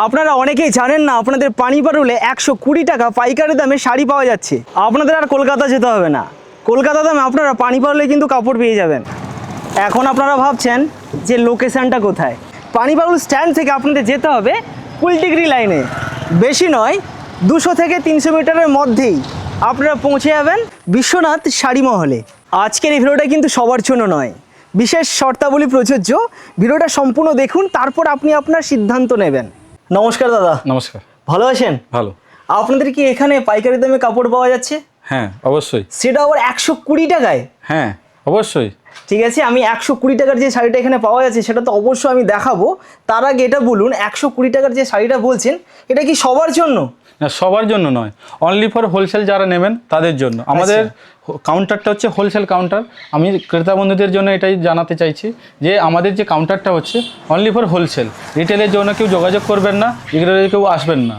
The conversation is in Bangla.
আপনারা অনেকেই জানেন না, আপনাদের পানিপারুলে 120 টাকা পাইকারি দামে শাড়ি পাওয়া যাচ্ছে। আপনাদের আর কলকাতা যেতে হবে না, কলকাতা দামে আপনারা পানিপারুলে কিন্তু কাপড় পেয়ে যাবেন। এখন আপনারা ভাবছেন যে লোকেশানটা কোথায়। পানিপারুল স্ট্যান্ড থেকে আপনাদের যেতে হবে কুলটিগড়ি লাইনে, বেশি নয় 200 থেকে 300 মিটারের মধ্যেই আপনারা পৌঁছে যাবেন বিশ্বনাথ শাড়ি মহলে। আজকের এই ভিডিওটা কিন্তু সবার জন্য নয়, বিশেষ শর্তাবলী প্রযোজ্য। ভিডিওটা সম্পূর্ণ দেখুন, তারপর আপনি আপনার সিদ্ধান্ত নেবেন। নমস্কার দাদা। নমস্কার। ভালো আছেন? ভালো। আপনাদের কি এখানে পাইকারি দামে কাপড় পাওয়া যাচ্ছে? হ্যাঁ অবশ্যই। সেটা আবার 120 টাকায়? হ্যাঁ অবশ্যই। ঠিক আছে, আমি 120 টাকার যে শাড়িটা এখানে পাওয়া যাচ্ছে সেটা তো অবশ্যই আমি দেখাবো। তার আগে এটা বলুন, 120 টাকার যে শাড়িটা বলছেন এটা কি সবার জন্য? না, সবার জন্য নয়, অনলি ফর হোলসেল যারা নেবেন তাদের জন্য। আমাদের কাউন্টারটা হচ্ছে হোলসেল কাউন্টার। আমি ক্রেতা বন্ধুদের জন্য এটাই জানাতে চাইছি যে আমাদের যে কাউন্টারটা হচ্ছে অনলি ফর হোলসেল। রিটেলের জন্য কেউ যোগাযোগ করবেন না, এগুলো কেউ আসবেন না।